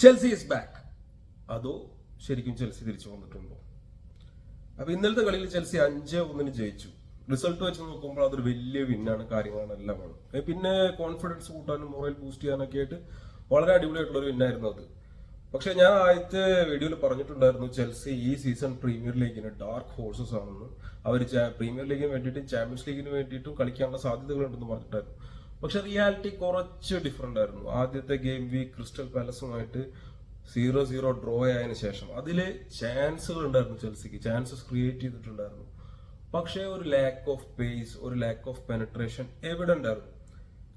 Chelsea is back. അതോ ശരിക്കും Chelsea തിരിച്ചു വന്നിട്ടുണ്ടോ? അപ്പൊ ഇന്നലത്തെ കളിയിൽ ചെൽസി 5-1 ജയിച്ചു. റിസൾട്ട് വെച്ച് നോക്കുമ്പോൾ അതൊരു വലിയ വിന്നാണ്, കാര്യങ്ങളാണ് എല്ലാമാണ്. പിന്നെ കോൺഫിഡൻസ് കൂട്ടാനും മൊറൽ ബൂസ്റ്റ് ചെയ്യാനൊക്കെ ആയിട്ട് വളരെ അടിപൊളിയായിട്ടുള്ള ഒരു വിന്നായിരുന്നു അത്. പക്ഷെ ഞാൻ ആദ്യത്തെ വീഡിയോയിൽ പറഞ്ഞിട്ടുണ്ടായിരുന്നു ചെൽസി ഈ സീസൺ പ്രീമിയർ ലീഗിന് ഡാർക്ക് ഹോഴ്സസ് ആണെന്ന്. അവർ പ്രീമിയർ ലീഗിന് വേണ്ടിയിട്ടും ചാമ്പ്യൻസ് ലീഗിന് വേണ്ടിയിട്ടും കളിക്കാനുള്ള സാധ്യതകളുണ്ടെന്ന് പറഞ്ഞിട്ടായിരുന്നു. പക്ഷെ റിയാലിറ്റി കുറച്ച് ഡിഫറെന്റ് ആയിരുന്നു. ആദ്യത്തെ ഗെയിം വീക്ക് ക്രിസ്റ്റൽ പാലസുമായിട്ട് 0-0 ഡ്രോ ആയതിനു ശേഷം അതില് ചാൻസുകൾ ഉണ്ടായിരുന്നു, ചെൽസിക്ക് ചാൻസസ് ക്രിയേറ്റ് ചെയ്തിട്ടുണ്ടായിരുന്നു. പക്ഷേ ഒരു ലാക്ക് ഓഫ് പേസ്, ഒരു ലാക്ക് ഓഫ് പെനട്രേഷൻ എവിടെ ഉണ്ടായിരുന്നു.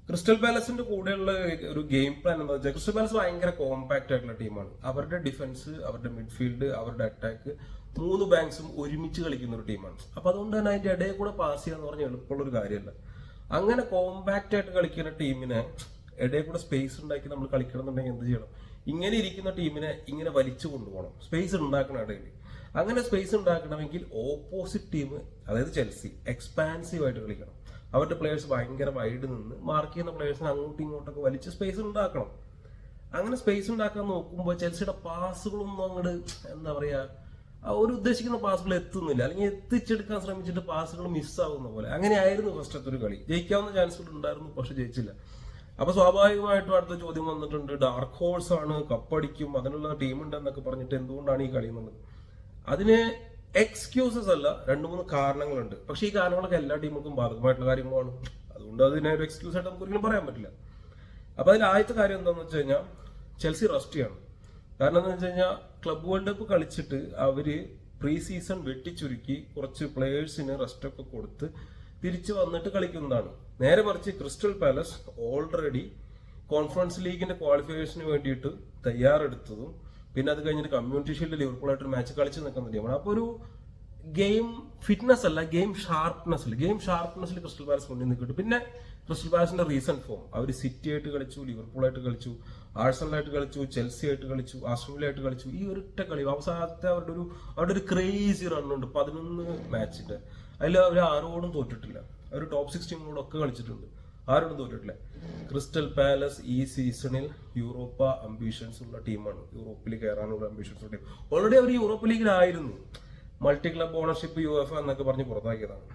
ക്രിസ്റ്റൽ പാലസിന്റെ കൂടെയുള്ള ഒരു ഗെയിം പ്ലാൻ എന്താ വെച്ചാൽ, ക്രിസ്റ്റൽ പാലസ് ഭയങ്കര കോമ്പാക്ട് ആയിട്ടുള്ള ടീമാണ്. അവരുടെ ഡിഫൻസ്, അവരുടെ മിഡ്ഫീൽഡ്, അവരുടെ അറ്റാക്ക് 3 ബാങ്ക്സും ഒരുമിച്ച് കളിക്കുന്ന ഒരു ടീമാണ്. അപ്പൊ അതുകൊണ്ട് തന്നെ അതിന്റെ ഇടയിൽ കൂടെ പാസ് ചെയ്യാന്ന് പറഞ്ഞാൽ എളുപ്പമുള്ള ഒരു കാര്യമല്ല. അങ്ങനെ കോമ്പാക്ട് ആയിട്ട് കളിക്കുന്ന ടീമിനെ ഇടയിൽ കൂടെ സ്പേസ് ഉണ്ടാക്കി നമ്മൾ കളിക്കണം എന്നുണ്ടെങ്കിൽ എന്ത് ചെയ്യണം? ഇങ്ങനെ ഇരിക്കുന്ന ടീമിനെ ഇങ്ങനെ വലിച്ചു കൊണ്ടുപോകണം, സ്പേസ് ഉണ്ടാക്കണം ഇടയിൽ. അങ്ങനെ സ്പേസ് ഉണ്ടാക്കണമെങ്കിൽ ഓപ്പോസിറ്റ് ടീം, അതായത് ചെൽസി, എക്സ്പാൻസീവ് ആയിട്ട് കളിക്കണം. അവരുടെ പ്ലേയേഴ്സ് ഭയങ്കര വൈഡ് നിന്ന് മാർക്ക് ചെയ്യുന്ന പ്ലേയേഴ്സിനെ അങ്ങോട്ടും ഇങ്ങോട്ടൊക്കെ വലിച്ച് സ്പേസ് ഉണ്ടാക്കണം. അങ്ങനെ സ്പേസ് ഉണ്ടാക്കാൻ നോക്കുമ്പോൾ ചെൽസിയുടെ പാസുകളൊന്നും അങ്ങോട്ട് എന്താ പറയാ, ഒരു ഉദ്ദേശിക്കുന്ന പാസുകൾ എത്തുന്നില്ല, അല്ലെങ്കിൽ എത്തിച്ചെടുക്കാൻ ശ്രമിച്ചിട്ട് പാസുകൾ മിസ്സാവുന്ന പോലെ. അങ്ങനെയായിരുന്നു ഫസ്റ്റത്തെ ഒരു കളി. ജയിക്കാവുന്ന ചാൻസുകൾ ഉണ്ടായിരുന്നു, പക്ഷെ ജയിച്ചില്ല. അപ്പൊ സ്വാഭാവികമായിട്ടും അടുത്ത ചോദ്യം വന്നിട്ടുണ്ട്, ഡാർക്ക് ഹോഴ്സ് ആണ്, കപ്പടിക്കും, അതിനുള്ള ടീം ഉണ്ടെന്നൊക്കെ പറഞ്ഞിട്ട് എന്തുകൊണ്ടാണ് ഈ കളി എന്നുള്ളത്. അതിന് എക്സ്ക്യൂസസ് അല്ല, 2-3 കാരണങ്ങളുണ്ട്. പക്ഷെ ഈ കാരണങ്ങളൊക്കെ എല്ലാ ടീമുകൾക്കും ബാധകമായിട്ടുള്ള കാര്യങ്ങളാണ്. അതുകൊണ്ട് അതിനെ ഒരു എക്സ്ക്യൂസ് ആയിട്ട് നമുക്ക് ഒരിക്കലും പറയാൻ പറ്റില്ല. അപ്പൊ അതിൽ ആദ്യത്തെ കാര്യം എന്താണെന്ന് വെച്ച് കഴിഞ്ഞാൽ, ചെൽസി റസ്റ്റിയാണ്. കാരണം എന്താ വെച്ച് കഴിഞ്ഞാൽ, ക്ലബ് വേൾഡ് കപ്പ് കളിച്ചിട്ട് അവര് പ്രീ സീസൺ വെട്ടിച്ചുരുക്കി കുറച്ച് പ്ലേയേഴ്സിന് റെസ്റ്റ് ഒക്കെ കൊടുത്ത് തിരിച്ചു വന്നിട്ട് കളിക്കുന്നതാണ്. നേരെ മറിച്ച് ക്രിസ്റ്റൽ പാലസ് ഓൾറെഡി കോൺഫറൻസ് ലീഗിന്റെ ക്വാളിഫിക്കേഷന് വേണ്ടിയിട്ട് തയ്യാറെടുത്തതും പിന്നെ അത് കഴിഞ്ഞിട്ട് കമ്മ്യൂണിറ്റി ഷീൽഡ് ലിവർപൂളായിട്ട് മാച്ച് കളിച്ച് നിൽക്കുന്ന ടീമാണ്. അപ്പൊ ഒരു ഗെയിം ഫിറ്റ്നസ് അല്ല, ഗെയിം ഷാർപ്നെസ്സിൽ ക്രിസ്റ്റൽ പാലസ് മുന്നിൽ നിൽക്കിട്ട്. പിന്നെ ക്രിസ്റ്റൽ പാലസിന്റെ റീസെന്റ് ഫോം, അവർ സിറ്റി ആയിട്ട് കളിച്ചു, ലിവർപൂളായിട്ട് കളിച്ചു, ആഴ്സണലായിട്ട് കളിച്ചു, ചെൽസി ആയിട്ട് കളിച്ചു, ആസ്ട്രേലിയയായിട്ട് കളിച്ചു. ഈ ഒരൊറ്റ കളി അവസാനത്തെ അവരുടെ ഒരു ക്രേസി റണ്ണുണ്ട് 11 മാച്ചിന്റെ. അതിൽ അവർ ആരോടും തോറ്റിട്ടില്ല. അവർ ടോപ്പ് 6 ടീമിനോടൊക്കെ കളിച്ചിട്ടുണ്ട്, ആരോടും തോറ്റിട്ടില്ല. ക്രിസ്റ്റൽ പാലസ് ഈ സീസണിൽ യൂറോപ്പ അംബീഷൻസ് ഉള്ള ടീമാണ്, യൂറോപ്പിൽ കയറാനുള്ള അംബീഷൻസ് ഉള്ള ടീം. ഓൾറെഡി അവർ യൂറോപ്പ് ലീഗിലായിരുന്നു, മൾട്ടി ക്ലബ് ഓണർഷിപ്പ് UEFA എന്നൊക്കെ പറഞ്ഞ് പുറത്താക്കിയതാണ്.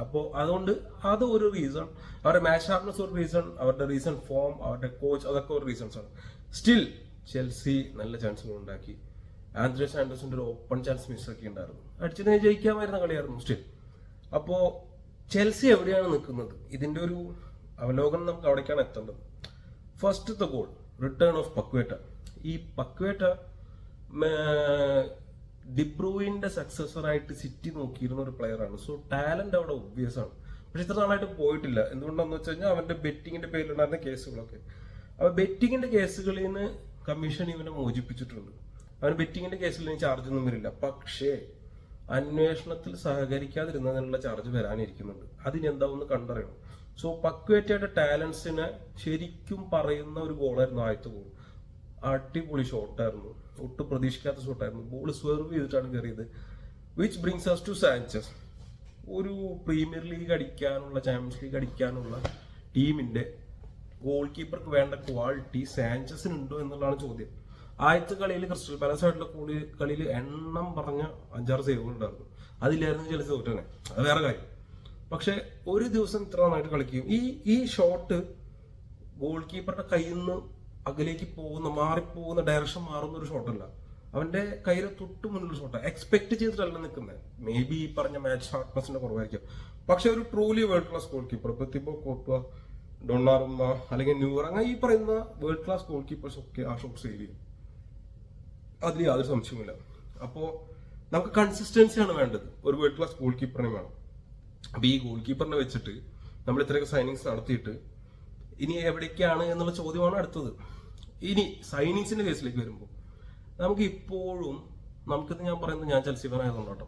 അപ്പോൾ അതുകൊണ്ട് അത് ഒരു റീസൺ, അവരുടെ മാച്ച് ഷാർപ്നെസ് ഒരു റീസൺ, അവരുടെ റീസൺ ഫോം, അവരുടെ കോച്ച്, അതൊക്കെ ഒരു റീസൺസ് ആണ്. സ്റ്റിൽ ചെൽസി നല്ല ചാൻസുകൾ ഉണ്ടാക്കി. ആന്ത്രേ സാൻഡേഴ്സിന്റെ ഒരു ഓപ്പൺ ചാൻസ് മിസ്സാക്കി ഉണ്ടായിരുന്നു, അടിച്ചതിനെ ജയിക്കാമായിരുന്ന കളിയായിരുന്നു സ്റ്റിൽ. അപ്പോ ചെൽസി എവിടെയാണ് നിൽക്കുന്നത്, ഇതിന്റെ ഒരു അവലോകനം നമുക്ക് അവിടേക്കാണ് എത്തേണ്ടത്. ഫസ്റ്റത്തെ ഗോൾ, റിട്ടേൺ ഓഫ് പക്വേറ്റ. ഈ പക്വേറ്റ ഡിബ്രൂയിന്റെ സക്സസർ ആയിട്ട് സിറ്റി നോക്കിയിരുന്ന ഒരു പ്ലെയർ ആണ്. സോ ടാലന്റ് അവിടെ ഒബ്വിയസ് ആണ്. പക്ഷെ ഇത്ര നാളായിട്ട് പോയിട്ടില്ല. എന്തുകൊണ്ടാന്ന് വെച്ച് കഴിഞ്ഞാൽ അവന്റെ ബെറ്റിങ്ങിന്റെ പേരിലുണ്ടായിരുന്ന കേസുകളൊക്കെ, അവ ബെറ്റിങ്ങിന്റെ കേസുകളിൽ നിന്ന് കമ്മീഷൻ ഇവനെ മോചിപ്പിച്ചിട്ടുണ്ട്. അവന് ബെറ്റിങ്ങിന്റെ കേസിൽ നിന്ന് ചാർജ് ഒന്നും വരില്ല. പക്ഷേ അന്വേഷണത്തിൽ സഹകരിക്കാതിരുന്നതിനുള്ള ചാർജ് വരാനിരിക്കുന്നുണ്ട്. അതിനെന്താവെന്ന് കണ്ടറിയണം. സോ പക്വേറ്റയുടെ ടാലൻസിനെ ശരിക്കും പറയുന്ന ഒരു ഗോളായിരുന്നു ആദ്യത്തെ ഗോൾ. അടിപൊളി ഷോട്ടായിരുന്നു, ഒട്ടും പ്രതീക്ഷിക്കാത്ത ഷോട്ടായിരുന്നു. ബോൾ സ്വേർവ് ചെയ്തിട്ടാണ് കയറിയത്. Which brings us to Sanchez. ഒരു പ്രീമിയർ ലീഗ് അടിക്കാനുള്ള, ചാമ്പ്യൻസ് ലീഗ് അടിക്കാനുള്ള ടീമിന്റെ ഗോൾ കീപ്പർക്ക് വേണ്ട ക്വാളിറ്റി സാഞ്ചസിന് ഉണ്ടോ എന്നുള്ളതാണ് ചോദ്യം. ആദ്യത്തെ കളിയിൽ ക്രിസ്റ്റൽ പാലസ് ആയിട്ടുള്ള കളിയിൽ എണ്ണം പറഞ്ഞ 5-6 സേവുകൾ ഉണ്ടായിരുന്നു. അതിലായിരുന്നു ചെൽസി തോറ്റനെ, അത് വേറെ കാര്യം. പക്ഷെ ഒരു ദിവസം ഇത്ര നന്നായിട്ട് കളിക്കുകയും ഈ ഷോട്ട് ഗോൾ കീപ്പറുടെ കയ്യിൽ നിന്ന് അകലേക്ക് പോകുന്ന, മാറിപ്പോകുന്ന, ഡയറക്ഷൻ മാറുന്ന ഒരു ഷോട്ടല്ല, അവന്റെ കയ്യിലെ തൊട്ട് മുന്നിലുള്ള ഷോട്ടാണ്. എക്സ്പെക്ട് ചെയ്തിട്ടല്ല നിൽക്കുന്നത്. മേ ബി ഈ പറഞ്ഞ മാച്ച് ഷാർപ്നെസിന്റെ കുറവായിരിക്കും. പക്ഷെ ഒരു truly world class goal keeper, ഇപ്പൊ തിബോ കോർട്ടുവ, ഡൊണാറുമ്മ അല്ലെങ്കിൽ ന്യൂർ, അങ്ങനെ ഈ പറയുന്ന വേൾഡ് ക്ലാസ് ഗോൾ കീപ്പേഴ്സ് ഒക്കെ ആ ഷോട്ട് സേവ് ചെയ്യും, അതിൽ യാതൊരു സംശയവുമില്ല. അപ്പോ നമുക്ക് കൺസിസ്റ്റൻസിയാണ് വേണ്ടത്, ഒരു വേൾഡ് ക്ലാസ് ഗോൾ കീപ്പറിനെ വേണം. അപ്പൊ ഈ ഗോൾ കീപ്പറിനെ വെച്ചിട്ട് നമ്മൾ ഇത്രയൊക്കെ സൈനിങ്സ് നടത്തിയിട്ട് ഇനി എവിടേക്കാണ് എന്നുള്ള ചോദ്യമാണ് അടുത്തത്. ഇനി സൈനിങ്സിന്റെ കേസിലേക്ക് വരുമ്പോൾ നമുക്ക് ഇപ്പോഴും, നമുക്കിത് ഞാൻ പറയുന്നത് ഞാൻ ചെൽസി ഫാൻ ആയതുകൊണ്ടാട്ടോ,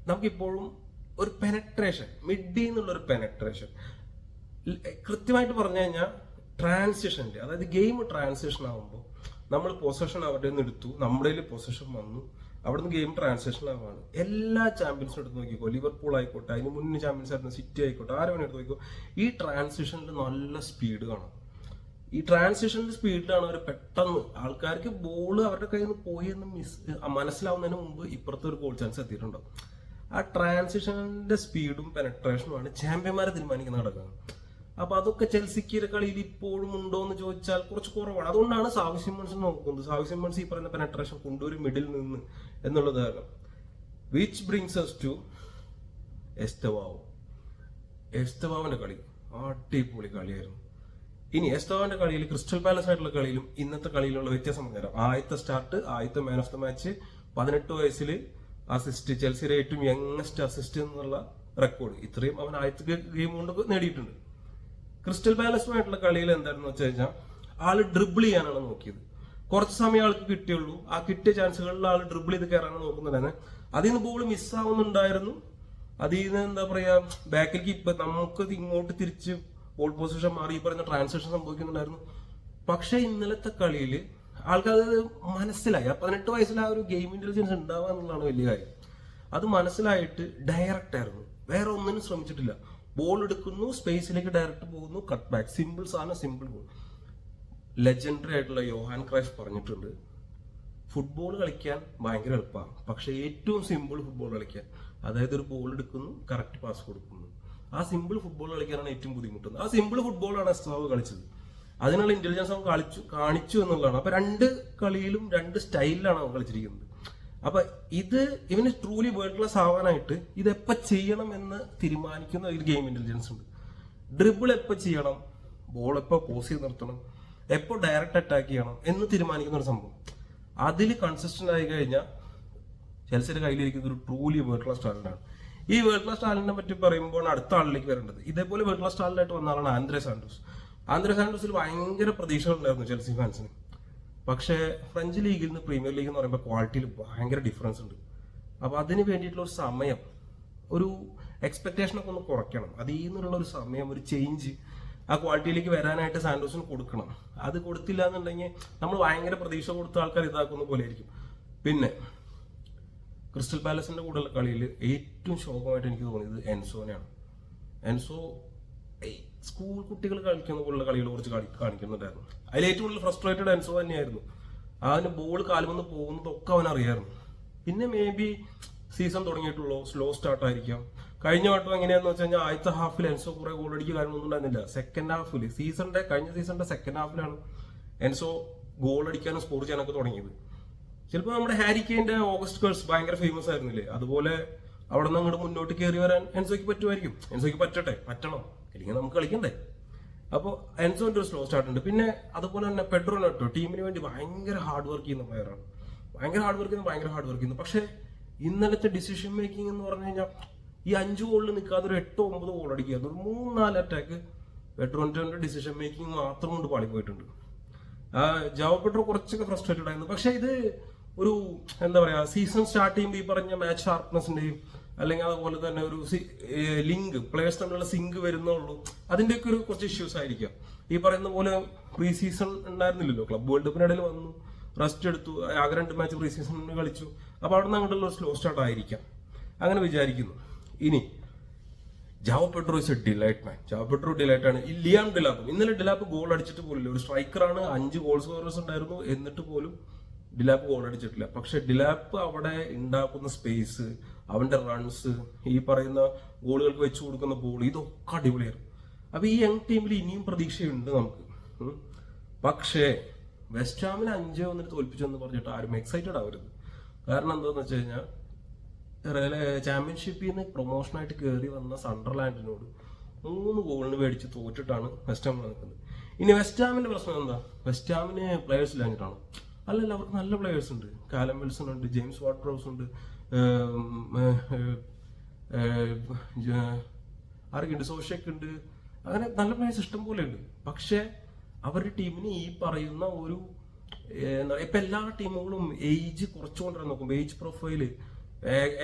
നമുക്കിപ്പോഴും ഒരു പെനട്രേഷൻ, മിഡിൽ നിന്നുള്ള ഒരു പെനട്രേഷൻ, കൃത്യമായിട്ട് പറഞ്ഞു കഴിഞ്ഞാൽ ട്രാൻസിഷൻ്റെ, അതായത് ഗെയിം ട്രാൻസിഷൻ ആകുമ്പോൾ നമ്മൾ പൊസഷൻ അവരുടെ നിന്ന് എടുത്തു, നമ്മുടെ പൊസഷൻ വന്നു, അവിടുന്ന് ഗെയിം ട്രാൻസാക്ഷൻ ആവാണ്. എല്ലാ ചാമ്പ്യൻസും എടുത്ത് നോക്കിക്കോ, ലിവർപൂൾ ആയിക്കോട്ടെ, അതിന് മുന്നേ ചാമ്പ്യൻസ് ആയിരുന്ന സിറ്റി ആയിക്കോട്ടെ, ആരും എടുത്ത് നോക്കിക്കോ, ഈ ട്രാൻസിഷനിൽ നല്ല സ്പീഡ് കാണാം. ഈ ട്രാൻസിഷന്റെ സ്പീഡിലാണ് അവർ പെട്ടെന്ന് ആൾക്കാർക്ക് ബോൾ അവരുടെ കയ്യിൽ നിന്ന് പോയി എന്ന് മനസ്സിലാവുന്നതിന് മുമ്പ് ഇപ്പുറത്തെ ഒരു ഗോൾ ചാൻസ് എത്തിയിട്ടുണ്ടാവും. ആ ട്രാൻസിഷന്റെ സ്പീഡും പെനട്രേഷനുമാണ് ചാമ്പ്യന്മാരെ തീരുമാനിക്കുന്ന ഘടകം. അപ്പൊ അതൊക്കെ ചെൽസിക്ക് കളിയിൽ ഇപ്പോഴും ഉണ്ടോ എന്ന് ചോദിച്ചാൽ കുറച്ച് കുറവാണ്. അതുകൊണ്ടാണ് സാവി സിമ്മൺസ് നോക്കുന്നത്. സാവി സിമ്മൺസ് ഈ പറയുന്ന പെനട്രേഷൻ കൊണ്ടുവരും മിഡിൽ നിന്ന് എന്നുള്ളത് കാരണം. Which brings us to Estevao. എസ്തവാവിന്റെ കളി അടിപൊളി കളിയായിരുന്നു. ഇനി എസ്തവാന്റെ കളിയിൽ ക്രിസ്റ്റൽ പാലസ് ആയിട്ടുള്ള കളിയിലും ഇന്നത്തെ കളിയിലുള്ള വ്യത്യാസം പറഞ്ഞുതരാം. ആദ്യത്തെ സ്റ്റാർട്ട്, ആദ്യത്തെ മാൻ ഓഫ് ദ മാച്ച്, 18 വയസ്സിൽ അസിസ്റ്റ്, ചെൽസിയുടെ ഏറ്റവും യങ്ങസ്റ്റ് അസിസ്റ്റ് എന്നുള്ള റെക്കോർഡ് ഇത്രയും അവൻ ആദ്യത്തെ ഗെയിം കൊണ്ട് നേടിയിട്ടുണ്ട്. ക്രിസ്റ്റൽ പാലസുമായിട്ടുള്ള കളിയിൽ എന്തായിരുന്നു വെച്ച് കഴിഞ്ഞാൽ ആള് ഡ്രിബിൾ ചെയ്യാനാണ് നോക്കിയത്. കുറച്ച് സമയം ആൾക്ക് കിട്ടിയുള്ളൂ. ആ കിട്ടിയ ചാൻസുകളിൽ ആള് ഡ്രിബിൾ ചെയ്ത് കയറാനാണ് നോക്കുന്നുണ്ടായിരുന്നു. അതിൽ നിന്ന് ബോൾ മിസ്സാവുന്നുണ്ടായിരുന്നു. അതിൽ നിന്ന് എന്താ പറയാ ബാക്കിലേക്ക് ഇപ്പൊ നമുക്ക് ഇങ്ങോട്ട് തിരിച്ച് ബോൾ പൊസിഷൻ മാറി ഈ പറയുന്ന ട്രാൻസാക്ഷൻ സംഭവിക്കുന്നുണ്ടായിരുന്നു. പക്ഷെ ഇന്നലത്തെ കളിയിൽ ആൾക്കത് മനസ്സിലായി. 18 വയസ്സിൽ ആ ഒരു ഗെയിം ഇന്റലിജൻസ് ഉണ്ടാവുക എന്നുള്ളതാണ് വലിയ കാര്യം. അത് മനസ്സിലായിട്ട് ഡയറക്റ്റ് ആയിരുന്നു, വേറെ ഒന്നിനും ശ്രമിച്ചിട്ടില്ല. ബോൾ എടുക്കുന്നു, സ്പേസിലേക്ക് ഡയറക്റ്റ് പോകുന്നു, കട്ട് ബാക്ക്, സിമ്പിൾ സാധനം, സിമ്പിൾ ഗോൾ. ലെജൻഡറി ആയിട്ടുള്ള യോഹാൻ ക്രൈഫ് പറഞ്ഞിട്ടുണ്ട്, ഫുട്ബോൾ കളിക്കാൻ ഭയങ്കര എളുപ്പമാണ്, പക്ഷെ ഏറ്റവും സിമ്പിൾ ഫുട്ബോൾ കളിക്കാൻ, അതായത് ഒരു ബോൾ എടുക്കുന്നു, കറക്റ്റ് പാസ് കൊടുക്കുന്നു, ആ സിമ്പിൾ ഫുട്ബോൾ കളിക്കാനാണ് ഏറ്റവും ബുദ്ധിമുട്ടുന്നത്. ആ സിമ്പിൾ ഫുട്ബോളാണ് എസ്താവ് കളിച്ചത്. അതിനുള്ള ഇന്റലിജൻസ് അവൻ കാണിച്ചു എന്നുള്ളതാണ്. അപ്പൊ രണ്ട് കളിയിലും രണ്ട് സ്റ്റൈലിലാണ് അവൻ കളിച്ചിരിക്കുന്നത്. അപ്പൊ ഇത് ഇവന് ട്രൂലി വേൾഡ് ക്ലാസ് ആവാനായിട്ട് ഇതെപ്പോ ചെയ്യണം എന്ന് തീരുമാനിക്കുന്ന ഒരു ഗെയിം ഇന്റലിജൻസ് ഉണ്ട്. ഡ്രിബിൾ എപ്പോ ചെയ്യണം, ബോൾ എപ്പോ പോസ് ചെയ്ത് നിർത്തണം, എപ്പോ ഡയറക്റ്റ് അറ്റാക്ക് ചെയ്യണം എന്ന് തീരുമാനിക്കുന്ന ഒരു സംഭവം. അതിൽ കൺസിസ്റ്റന്റ് ആയി കഴിഞ്ഞാൽ ചെൽസിയുടെ കയ്യിലിരിക്കുന്ന ഒരു ട്രൂലി വേൾഡ് ക്ലാസ് ടാലന്റാണ്. ഈ വേൾഡ് ക്ലാസ് ടാലന്റിനെ പറ്റി പറയുമ്പോൾ അടുത്ത ആളിലേക്ക് വരേണ്ടത്, ഇതേപോലെ വേൾഡ് ക്ലാസ് ടാലന്റായിട്ട് വന്ന ആളാണ് ആന്ദ്രേ സാന്റോസ്. ആന്ദ്രേ സാന്റോസിൽ ഭയങ്കര പ്രതീക്ഷകളുണ്ടായിരുന്നു ചെൽസി ഫാൻസിന്. പക്ഷേ ഫ്രഞ്ച് ലീഗിൽ നിന്ന് പ്രീമിയർ ലീഗ് എന്ന് പറയുമ്പോൾ ക്വാളിറ്റിയിൽ ഭയങ്കര ഡിഫറൻസ് ഉണ്ട്. അപ്പൊ അതിന് വേണ്ടിയിട്ടുള്ള ഒരു സമയം, ഒരു എക്സ്പെക്ടേഷനൊക്കെ ഒന്ന് കുറയ്ക്കണം. അതിൽ നിന്നുള്ള ഒരു സമയം, ഒരു ചേഞ്ച് ആ ക്വാളിറ്റിയിലേക്ക് വരാനായിട്ട് സാന്റോസിന് കൊടുക്കണം. അത് കൊടുത്തില്ല എന്നുണ്ടെങ്കിൽ നമ്മൾ ഭയങ്കര പ്രതീക്ഷ കൊടുത്ത ആൾക്കാർ ഇതാക്കുന്ന പോലെ ആയിരിക്കും. പിന്നെ ക്രിസ്റ്റൽ പാലസിന്റെ കൂടെയുള്ള കളിയിൽ ഏറ്റവും ശോകമായിട്ട് എനിക്ക് തോന്നിയത് എൻസോനെയാണ്. എൻസോ സ്കൂൾ കുട്ടികൾ കളിക്കുന്ന പോലുള്ള കളികൾ കുറച്ച് കാണിക്കുന്നുണ്ടായിരുന്നു. അതിൽ ഏറ്റവും കൂടുതൽ ഫ്രസ്ട്രേറ്റഡ് എൻസോ തന്നെയായിരുന്നു. അതിന് ബോൾ കാലുമെന്ന് പോകുന്നതൊക്കെ അവൻ അറിയായിരുന്നു. പിന്നെ മേ ബി സീസൺ തുടങ്ങിയിട്ടുള്ളൂ, സ്ലോ സ്റ്റാർട്ട് ആയിരിക്കാം. കഴിഞ്ഞ വട്ടം എങ്ങനെയാന്ന് വെച്ച് കഴിഞ്ഞാൽ ആദ്യത്തെ ഹാഫിൽ എൻസോ കുറെ ഗോൾ അടിക്കുക കാര്യമൊന്നും ഉണ്ടായിരുന്നില്ല. സെക്കൻഡ് ഹാഫിൽ കഴിഞ്ഞ സീസണിന്റെ സെക്കൻഡ് ഹാഫിലാണ് എൻസോ ഗോൾ അടിക്കാനും സ്കോർ ചെയ്യാനൊക്കെ തുടങ്ങിയത്. ചിലപ്പോൾ നമ്മുടെ ഹാരി കെയിന്റെ ഓഗസ്റ്റ് ഗേൾസ് ഭയങ്കര ഫേമസ് ആയിരുന്നില്ലേ, അതുപോലെ അവിടെ നിന്ന് അങ്ങോട്ട് മുന്നോട്ട് കയറി വരാൻ എൻസോയ്ക്ക് പറ്റുമായിരിക്കും. എൻസോയ്ക്ക് പറ്റണം, അല്ലെങ്കിൽ നമുക്ക് കളിക്കണ്ടേ. അപ്പോൾ എൻസോന്റെ ഒരു സ്ലോ സ്റ്റാർട്ട് ഉണ്ട്. പിന്നെ അതുപോലെ തന്നെ പെഡ്രോ നെട്ടോ ടീമിന് വേണ്ടി ഭയങ്കര ഹാർഡ് വർക്ക് ചെയ്യുന്ന പ്ലെയറാണ്. ഭയങ്കര ഹാർഡ് വർക്ക് ചെയ്യുന്നു. പക്ഷെ ഇന്നലത്തെ ഡിസിഷൻ മേക്കിംഗ് എന്ന് പറഞ്ഞു കഴിഞ്ഞാൽ ഈ 5 ഗോളിൽ നിൽക്കാതെ ഒരു 8-9 ഗോൾ അടിക്കുകയായിരുന്നു. ഒരു 3-4 അറ്റാക്ക് പെഡ്രോ നെറ്റോന്റെ ഡിസിഷൻ മേക്കിംഗ് മാത്രം കൊണ്ട് പാളിപ്പോയിട്ടുണ്ട്. ജാവോ പെഡ്രോ കുറച്ചൊക്കെ ഫ്രസ്ട്രേറ്റഡ് ആയിരുന്നു. പക്ഷെ ഇത് ഒരു എന്താ പറയാ, സീസൺ സ്റ്റാർട്ട് ചെയ്യുമ്പോൾ ഈ പറഞ്ഞ മാച്ച് ഷാർപ്നെസിന്റെയും അല്ലെങ്കിൽ അതുപോലെ തന്നെ ഒരു ലിങ്ക്, പ്ലേയേഴ്സ് തമ്മിലുള്ള സിങ്ക് വരുന്നുള്ളൂ, അതിന്റെയൊക്കെ ഒരു കുറച്ച് ഇഷ്യൂസ് ആയിരിക്കാം. ഈ പറയുന്ന പോലെ പ്രീ സീസൺ ഉണ്ടായിരുന്നില്ലല്ലോ, ക്ലബ് വേൾഡ് കപ്പിനിടയിൽ വന്നു, റെസ്റ്റ് എടുത്തു, ആകെ 2 മാച്ച് പ്രീ സീസണിൽ കളിച്ചു. അപ്പൊ അവിടെ നിന്ന് അങ്ങോട്ടുള്ള സ്ലോ സ്റ്റാർട്ട് ആയിരിക്കാം, അങ്ങനെ വിചാരിക്കുന്നു. ഇനി Joao Pedro is A delight man. Joao Pedro delight ആണ്. ഈ ലിയാം ഡിലാപ്പ്, ഇന്നലെ ഡിലാപ്പ് ഗോൾ അടിച്ചിട്ട് പോലില്ല. ഒരു സ്ട്രൈക്കറാണ്, 5 ഗോൾ സ്കോറേഴ്സ് ഉണ്ടായിരുന്നു, എന്നിട്ട് പോലും ഡിലാപ്പ് ഗോൾ അടിച്ചിട്ടില്ല. പക്ഷെ ഡിലാപ്പ് അവിടെ ഉണ്ടാക്കുന്ന സ്പേസ്, അവന്റെ റൺസ്, ഈ പറയുന്ന ഗോളുകൾക്ക് വെച്ചു കൊടുക്കുന്ന ബോൾ, ഇതൊക്കെ അടിപൊളിയായിരുന്നു. അപ്പൊ ഈ യങ് ടീമിൽ ഇനിയും പ്രതീക്ഷയുണ്ട് നമുക്ക്. പക്ഷേ വെസ്റ്റ് ഹാമിനെ 5-1 തോൽപ്പിച്ചെന്ന് പറഞ്ഞിട്ട് ആരും എക്സൈറ്റഡ് ആവരുത്. കാരണം എന്താന്ന് വെച്ച് കഴിഞ്ഞാൽ ചാമ്പ്യൻഷിപ്പിൽ നിന്ന് പ്രൊമോഷനായിട്ട് കയറി വന്ന സണ്ടർലാൻഡിനോട് 3 ഗോളിന് മേടിച്ച് തോറ്റിട്ടാണ് വെസ്റ്റ് ഹാം നിൽക്കുന്നത്. ഇനി വെസ്റ്റ് ഹാമിന്റെ പ്രശ്നം എന്താ? വെസ്റ്റ് ഹാമിന് പ്ലെയേഴ്സ് ഇല്ലാഞ്ഞിട്ടാണ്? അല്ലല്ല, അവർക്ക് നല്ല പ്ലെയേഴ്സ് ഉണ്ട്. കാലം വിൽസൺ ഉണ്ട്, ജെയിംസ് വാട്ടർ ഹൗസ് ഉണ്ട്, ആരൊക്കെയുണ്ട്, സോഷ്യക്ക് ഉണ്ട്, അങ്ങനെ നല്ല പ്ലെയേഴ്സ് ഇഷ്ടം പോലെ ഉണ്ട്. പക്ഷെ അവരുടെ ടീമിന് ഈ പറയുന്ന ഒരു ഇപ്പൊ എല്ലാ ടീമുകളും ഏജ് കുറച്ചു കൊണ്ടുവരാൻ നോക്കുമ്പോൾ, ഏജ് പ്രൊഫൈല്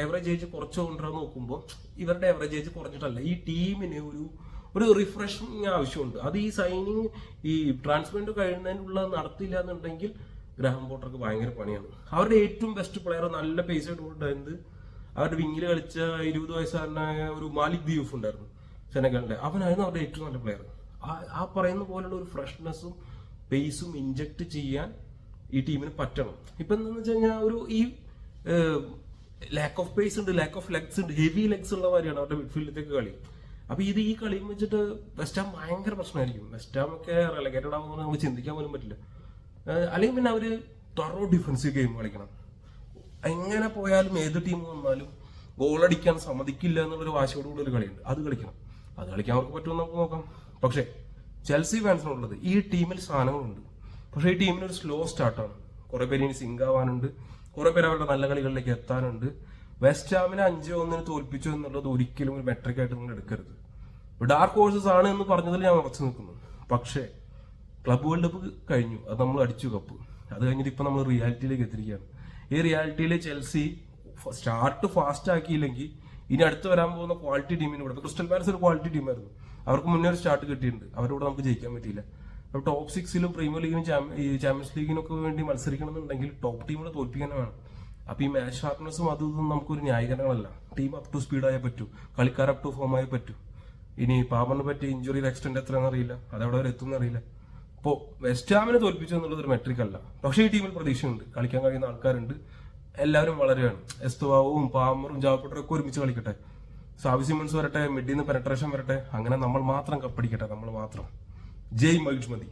ആവറേജ് ഏജ് കുറച്ചു കൊണ്ടുവരാൻ നോക്കുമ്പോൾ ഇവരുടെ ആവറേജ് ഏജ് കുറഞ്ഞിട്ടല്ല. ഈ ടീമിന് ഒരു റിഫ്രഷിങ് ആവശ്യമുണ്ട്. അത് ഈ സൈനിങ്, ഈ ട്രാൻസ്ഫർ കഴിയുന്നതിനുള്ള നടത്തില്ല എന്നുണ്ടെങ്കിൽ ഗ്രാഹം പോട്ടർക്ക് ഭയങ്കര പണിയാണ്. അവരുടെ ഏറ്റവും ബെസ്റ്റ് പ്ലെയർ, നല്ല പേസ് ആയിട്ട് അവരുടെ വിങ്ങിൽ കളിച്ച 20 വയസ്സുകാരനായ ഒരു മാലിക് ദിയൂഫ് ഉണ്ടായിരുന്നു, സെനഗലിന്റെ. അവനായിരുന്നു അവരുടെ ഏറ്റവും നല്ല പ്ലെയർ. ആ പറയുന്ന പോലുള്ള ഒരു ഫ്രഷ്നെസ്സും പേസും ഇഞ്ചക്ട് ചെയ്യാൻ ഈ ടീമിന് പറ്റണം. ഇപ്പൊ എന്താന്ന് വെച്ച് കഴിഞ്ഞാൽ ഈ ലാക്ക് ഓഫ് പേസ് ഉണ്ട്, ലാക്ക് ഓഫ് ലെഗ്സ് ഉണ്ട്, ഹെവി ലെഗ്സ് ഉള്ള മാതിരിയാണ് അവരുടെ മിഡ്ഫീൽഡിലേക്ക് കളി. അപ്പൊ ഈ കളിയും വെച്ചിട്ട് വെസ്റ്റ് ഹാം ഭയങ്കര പ്രശ്നമായിരിക്കും. വെസ്റ്റ് ഹാം ഒക്കെ റെലഗേറ്റഡ് ആവുമെന്ന് നമുക്ക് ചിന്തിക്കാൻ പോലും പറ്റില്ല. അല്ലെങ്കിൽ പിന്നെ അവര് തറോ ഡിഫൻസീവ് ഗെയിം കളിക്കണം. എങ്ങനെ പോയാലും ഏത് ടീം വന്നാലും ഗോളടിക്കാൻ സമ്മതിക്കില്ല എന്നുള്ളൊരു വാശിയോടുകൂടി ഒരു കളിയുണ്ട്. അത് കളിക്കണം. അത് കളിക്കാൻ അവർക്ക് പറ്റുമെന്ന് നമുക്ക് നോക്കാം. പക്ഷേ ചെൽസി ഫാൻസിനുള്ളത് ഈ ടീമിൽ സാധനങ്ങളുണ്ട്. പക്ഷേ ഈ ടീമിന് ഒരു സ്ലോ സ്റ്റാർട്ടാണ്. കുറെ പേര് ഇനി സിങ്ക് ആവാനുണ്ട്, കുറെ പേര് അവരുടെ നല്ല കളികളിലേക്ക് എത്താനുണ്ട്. വെസ്റ്റ് ഹാമിനെ 5-1 തോൽപ്പിച്ചു എന്നുള്ളത് ഒരിക്കലും ഒരു മെട്രിക് ആയിട്ട് നിങ്ങൾ എടുക്കരുത്. ഡാർക്ക് ഹോഴ്സസ് ആണ് എന്ന് പറഞ്ഞതിൽ ഞാൻ ഉറച്ചു നിൽക്കുന്നു. പക്ഷേ ക്ലബ് വേൾഡ് കപ്പ് കഴിഞ്ഞു, അത് നമ്മൾ അടിച്ചു കപ്പ്. അത് കഴിഞ്ഞിട്ട് ഇപ്പൊ നമ്മൾ റിയാലിറ്റിയിലേക്ക് എത്തിരിക്കുകയാണ്. ഈ റിയാലിറ്റിയിൽ ചെൽസി സ്റ്റാർട്ട് ഫാസ്റ്റ് ആക്കിയില്ലെങ്കിൽ ഇനി അടുത്ത് വരാൻ പോകുന്ന ക്വാളിറ്റി ടീമിന് ഇവിടെ ക്രിസ്റ്റൽ പാലസ് ഒരു ക്വാളിറ്റി ടീമായിരുന്നു. അവർക്ക് മുന്നേ ഒരു സ്റ്റാർട്ട് കിട്ടിയിട്ടുണ്ട്. അവരോട് നമുക്ക് ജയിക്കാൻ പറ്റിയില്ല. ടോപ്പ് 6 പ്രീമിയർ ലീഗിനും ചാമ്പ്യൻസ് ലീഗിനൊക്കെ വേണ്ടി മത്സരിക്കണമെന്നുണ്ടെങ്കിൽ ടോപ്പ് ടീമിനെ തോൽപ്പിക്കാൻ വേണം. അപ്പൊ ഈ മാച്ച് ഷാർപ്നെസ്സും അതും നമുക്കൊരു ന്യായീകരണങ്ങളല്ല. ടീം അപ് ടു സ്പീഡ് ആയേ പറ്റൂ, കളിക്കാർ അപ് ടു ഫോം ആയേ പറ്റൂ. ഇനി പാമറിന് പറ്റിയ ഇഞ്ചുറിയുടെ എക്സ്റ്റെൻഡ് എത്രയാണെന്ന് അറിയില്ല, അതെവിടെ വരെ എത്തുമെന്ന് അറിയില്ല. ഇപ്പോ വെസ്റ്റ് ഹാമിനെ തോൽപ്പിച്ചു എന്നുള്ളത് ഒരു മെട്രിക് അല്ല. പക്ഷേ ഈ ടീമിൽ പ്രതീക്ഷയുണ്ട്, കളിക്കാൻ കഴിയുന്ന ആൾക്കാരുണ്ട്, എല്ലാവരും വളരെയാണ്. എസ്തുവാവും പാമറും ജാവപ്പെട്ടറും ഒക്കെ ഒരുമിച്ച് കളിക്കട്ടെ, സാവി സിമൺസ് വരട്ടെ, മിഡിൽ നിന്ന് പെനട്രേഷൻ വരട്ടെ, അങ്ങനെ നമ്മൾ മാത്രം കപ്പടിക്കട്ടെ, നമ്മൾ മാത്രം. ജയ് മഹിഷ് മതി.